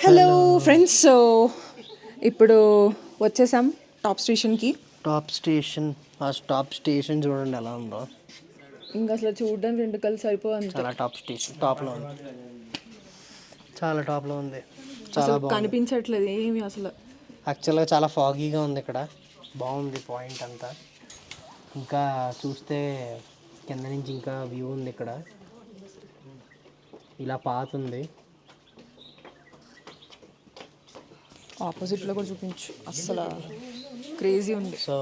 Hello friends. So ఇప్పుడు వచ్చేసాం top స్టేషన్కి. టాప్ స్టేషన్ చూడండి ఎలా ఉందో. ఇంకా అసలు చూడడానికి రెండు కళ్ళు సరిపోవాలి. చాలా టాప్ స్టేషన్ టాప్లో ఉంది. చాలా టాప్లో ఉంది. చాలా అసలు బాగుంది. కనిపించట్లేదు ఏమి అసలు. యాక్చువల్గా చాలా ఫాగీగా ఉంది ఇక్కడ. బాగుంది పాయింట్ అంతా. ఇంకా చూస్తే కింద నుంచి ఇంకా వ్యూ ఉంది ఇక్కడ. ఇలా పాత్ ఉంది. ఆపోజిట్లో కూడా చూపించు. అసలు క్రేజీ ఉంది. సో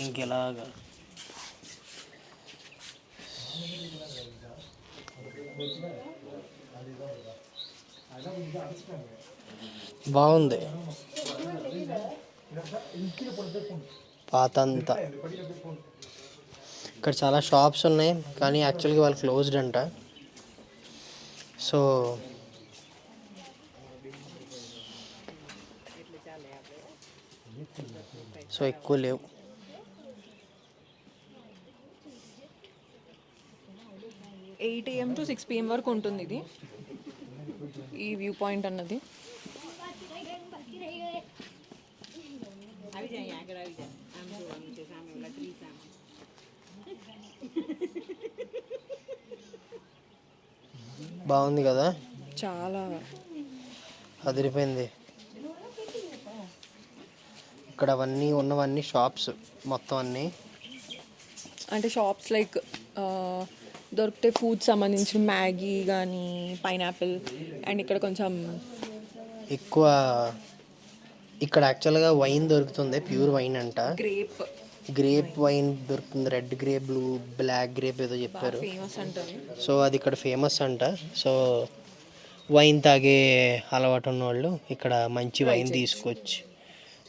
ఇంకెలాగా బాగుంది పాత అంతా. ఇక్కడ చాలా షాప్స్ ఉన్నాయి కానీ యాక్చువల్గా వాళ్ళు క్లోజ్డ్ అంట. సో ఎక్కువ లేవు. 8 AM to 6 PM వరకు ఉంటుంది ఇది, ఈ వ్యూ పాయింట్ అన్నది. బాగుంది కదా, చాలా అదిరిపోయింది. ఇక్కడ అవన్నీ ఉన్నవన్నీ షాప్స్ మొత్తం అన్నీ. అంటే షాప్స్ లైక్ దొరికితే ఫుడ్ సంబంధించిన మ్యాగీ కానీ పైనాపిల్. అండ్ ఇక్కడ కొంచెం ఎక్కువ ఇక్కడ యాక్చువల్గా వైన్ దొరుకుతుంది, ప్యూర్ వైన్ అంట. గ్రేప్ వైన్ దొరుకుతుంది. రెడ్ గ్రేప్, బ్లాక్ గ్రేప్ ఏదో చెప్పారు. ఫేమస్ అంటారు. సో అది ఇక్కడ ఫేమస్ అంట. సో వైన్ తాగే అలవాటు ఉన్న వాళ్ళు ఇక్కడ మంచి వైన్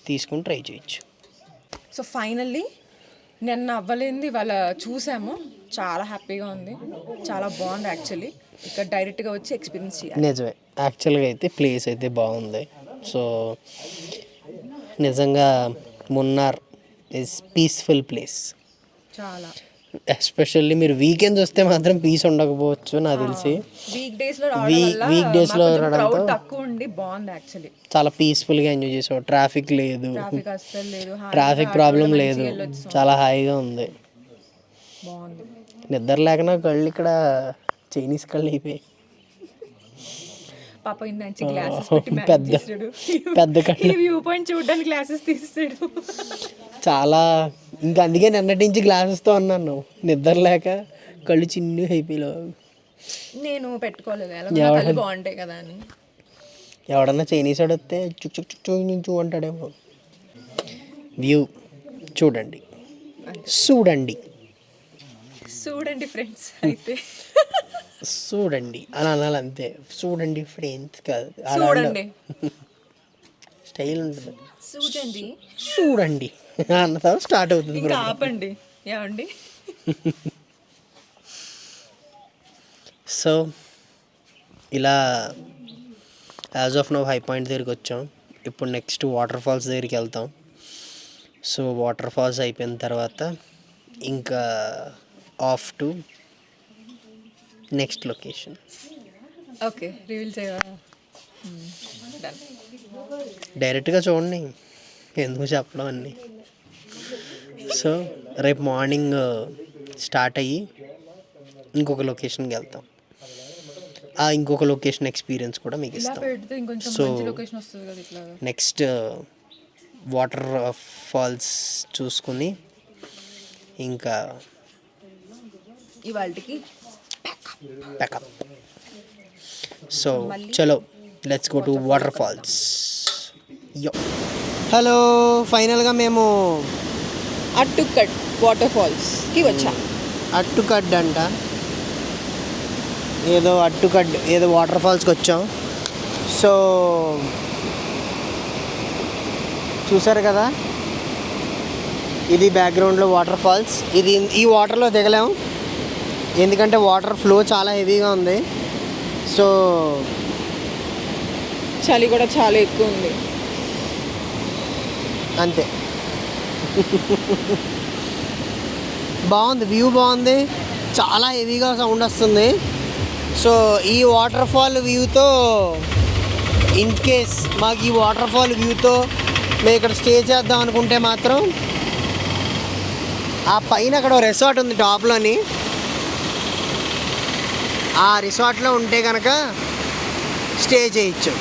తీసుకుని ట్రై చేయొచ్చు. సో ఫైనల్లీ నిన్న అవ్వలేంది ఇవాళ చూసాము. చాలా హ్యాపీగా ఉంది, చాలా బాగుంది. యాక్చువల్లీ ఇక్కడ డైరెక్ట్గా వచ్చి ఎక్స్పీరియన్స్ చేయాలి. నిజమే, యాక్చువల్గా అయితే ప్లేస్ అయితే బాగుంది. సో నిజంగా మున్నార్ ఈజ్ పీస్ఫుల్ ప్లేస్. చాలా ఎస్పెషల్లీ మీరు వీకెండ్స్ వస్తే మాత్రం పీస్ ఉండకపోవచ్చు నాకు తెలిసి. వీక్ డేస్లో రావడంతో తక్కువ ఉండి బాగుంది. యాక్చువల్లీ చాలా పీస్ఫుల్గా ఎంజాయ్ చేసాం. ట్రాఫిక్ లేదు, అస్సలు లేదు, ట్రాఫిక్ ప్రాబ్లం లేదు, చాలా హాయిగా ఉంది. బాగుంది. నిద్ర లేక నా కళ్ళు ఇక్కడ చైనీస్ కళ్ళు అయిపోయాయి. పాప ఇంటి గ్లాసెస్ పెద్ద కళ్ళు వ్యూ పాయింట్ చూడడానికి గ్లాసెస్ తీస్తాడు. చాలా ఇంకా అందుకే నిన్నటి నుంచి గ్లాసెస్తో అన్నాను, నిద్ర లేక కళ్ళు చిన్ని అయిపోయాయి. నేను పెట్టుకోలేదు, బాగుంటాయి కదా అని. ఎవడన్నా చైనీస్ వాడు వస్తే చుక్ చుక్ చుక్ నుంచి అంటాడేమో. వ్యూ చూడండి ఫ్రెండ్స్. అయితే చూడండి అలా అనాలి అంతే. చూడండి ఫ్రెండ్స్ కాదు, చూడండి స్టైల్ ఉంటుంది. చూడండి అన్న తర్వాత స్టార్ట్ అవుతుంది. ఇంకా ఆపండి ఏమండి. సో ఇలా as of now high point దగ్గరికి వచ్చాం. ఇప్పుడు నెక్స్ట్ వాటర్ ఫాల్స్ దగ్గరికి వెళ్తాం. సో వాటర్ ఫాల్స్ అయిపోయిన తర్వాత ఇంకా off to next location. Okay, reveal చేయవా? డైరెక్ట్గా చూడండి, ఎందుకు చెప్పడం అన్నీ. సో రేపు మార్నింగ్ స్టార్ట్ అయ్యి ఇంకొక లొకేషన్కి వెళ్తాం. ఆ ఇంకొక లొకేషన్ ఎక్స్పీరియన్స్ కూడా మీకు ఇస్తాం. సో నెక్స్ట్ వాటర్ ఫాల్స్ చూసుకుని ఇంకా ఇవాల్టికి ప్యాకప్. సో చలో let's go to waterfalls. Hello, ఫైనల్గా మేము అట్టుకట్ వాటర్ ఫాల్స్కి వచ్చాం. అట్టుకడ్ అంట, ఏదో వాటర్ ఫాల్స్కి వచ్చాం. సో చూసారు కదా, ఇది బ్యాక్గ్రౌండ్లో వాటర్ ఫాల్స్. ఈ వాటర్లో దిగలేము ఎందుకంటే వాటర్ ఫ్లో చాలా హెవీగా ఉంది. సో చలి కూడా చాలా ఎక్కువ ఉంది అంతే. బాగుంది, వ్యూ బాగుంది, చాలా హెవీగా సౌండ్ వస్తుంది. సో ఈ వాటర్ ఫాల్ వ్యూతో ఇన్ కేస్ మాకు ఈ వాటర్ ఫాల్ వ్యూతో మేము ఇక్కడ స్టే చేద్దాం అనుకుంటే మాత్రం ఆ పైన అక్కడ రిసార్ట్ ఉంది టాప్లోని, ఆ రిసార్ట్లో ఉంటే కనుక స్టే చేయొచ్చు.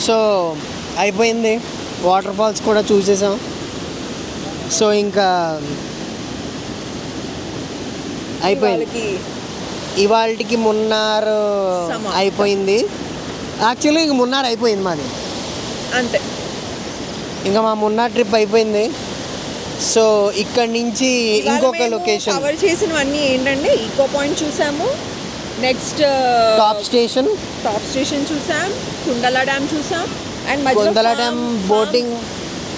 సో అయిపోయింది, వాటర్ ఫాల్స్ కూడా చూసేసాం. సో ఇంకా అయిపోయింది. ఇవాళకి మున్నార్ అయిపోయింది. యాక్చువల్లీ ఇంక మున్నార్ అయిపోయింది మాది, అంతే. ఇంకా మా మున్నార్ ట్రిప్ అయిపోయింది. సో ఇక్కడ నుంచి ఇంకొక లొకేషన్ కవర్ చేసినవన్నీ ఏంటంటే ఈకో పాయింట్ చూసాము, నెక్స్ట్ టాప్ స్టేషన్ చూసాం, కుండల డ్యామ్ చూసాం, అండ్ కుండల డ్యామ్ బోటింగ్,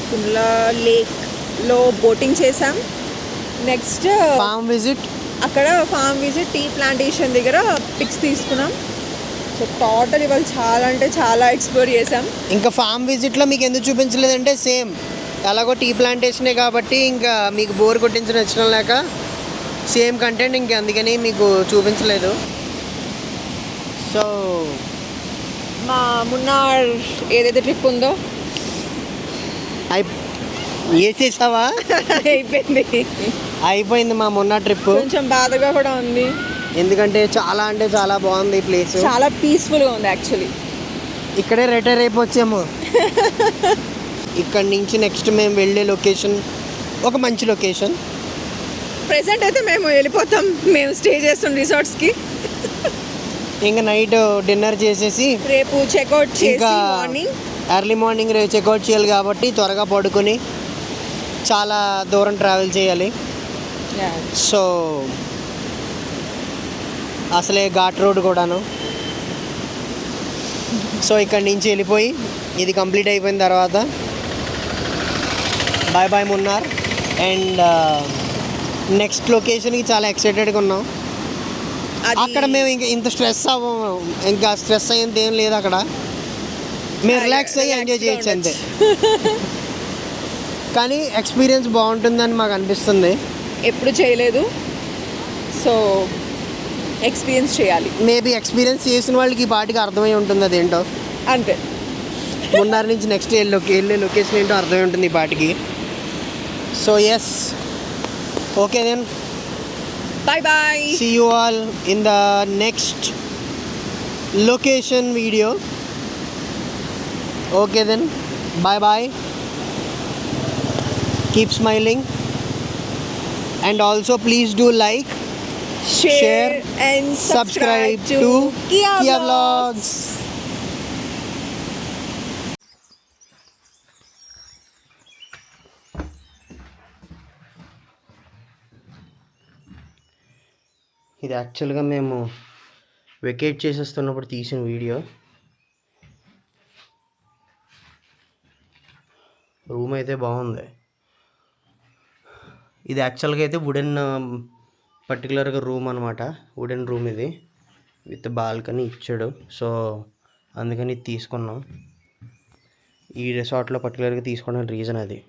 కుండల లేక్లో బోటింగ్ చేసాం. నెక్స్ట్ ఫామ్ విజిట్, అక్కడ ఫామ్ విజిట్ టీ ప్లాంటేషన్ దగ్గర పిక్స్ తీసుకున్నాం. సో టోటల్ ఇవాళ చాలా అంటే చాలా ఎక్స్ప్లోర్ చేసాం. ఇంకా ఫామ్ విజిట్లో మీకు ఎందుకు చూపించలేదంటే సేమ్ ఎలాగో టీ ప్లాంటేషనే కాబట్టి ఇంకా మీకు బోర్ కొట్టించడం ఇష్టం లేక సేమ్ కంటెంట్ ఇంక అందుకని మీకు చూపించలేదు. సో మా మున్నార్ ఏదైతే ట్రిప్ ఉందో వేసేసావా? అయిపోయింది మా మొన్న ట్రిప్. కొంచెం బాధగా కూడా ఉంది, ఎందుకంటే చాలా అంటే చాలా బాగుంది ఈ ప్లేస్, చాలా పీస్ఫుల్గా ఉంది. యాక్చువల్లీ ఇక్కడే రిటైర్ అయిపోవచ్చేమో. ఇక్కడ నుంచి నెక్స్ట్ మేము వెళ్ళే లొకేషన్ ఒక మంచి లొకేషన్. ప్రెసెంట్ అయితే మేము వెళ్ళిపోతాం, మేము స్టే చేస్తాం రిసార్ట్స్కి. ఇంకా నైట్ డిన్నర్ చేసేసి రేపు చెక్అవుట్ ఇంకా మార్నింగ్ ఎర్లీ మార్నింగ్ రేపు చెక్అవుట్ చేయాలి కాబట్టి త్వరగా పడుకొని చాలా దూరం ట్రావెల్ చేయాలి. సో అసలే ఘాట్ రోడ్ కూడాను. సో ఇక్కడి నుంచి వెళ్ళిపోయి ఇది కంప్లీట్ అయిపోయిన తర్వాత bye bye Munnar. And next లొకేషన్కి చాలా ఎక్సైటెడ్గా ఉన్నాం. అక్కడ మేము ఇంకా ఇంత స్ట్రెస్ అవ్వము, ఇంకా స్ట్రెస్ అయ్యేది ఏం లేదు. అక్కడ మేము రిలాక్స్ అయ్యి ఎంజాయ్ చేయొచ్చు అంతే. కానీ ఎక్స్పీరియన్స్ బాగుంటుందని మాకు అనిపిస్తుంది. ఎప్పుడు చేయలేదు, సో ఎక్స్పీరియన్స్ చేయాలి. మేబీ ఎక్స్పీరియన్స్ చేసిన వాళ్ళకి ఈ పాటికి అర్థమై ఉంటుంది అదేంటో. అంతే, మున్నార్ నుంచి నెక్స్ట్ వెళ్ళే లొకేషన్ ఏంటో అర్థమై ఉంటుంది ఈ పాటికి. So yes, okay then, bye bye, see you all in the next location video. Okay then, bye bye, keep smiling, and also please do like, share and subscribe to Kia Vlogs. ఇది యాక్చువల్గా మేము vacate చేసేస్తున్నప్పుడు తీసిన video. Room అయితే బాగుంది. ఇది యాక్చువల్గా అయితే wooden పర్టికులర్గా రూమ్ అనమాట, వుడెన్ రూమ్ ఇది విత్ బాల్కనీ ఇచ్చాడు. సో అందుకని ఇది తీసుకున్నాం. ఈ రిసార్ట్లో పర్టికులర్గా తీసుకోవడానికి రీజన్ అది.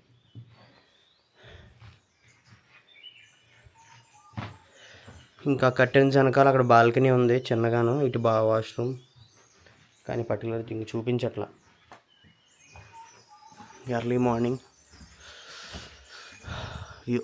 ఇంకా కర్టెన్స్ వెనకాల అక్కడ బాల్కనీ ఉంది చిన్నగాను, ఇటు వాష్రూమ్, కానీ పర్టికులర్ ఇంక చూపించట్లా. Early morning view.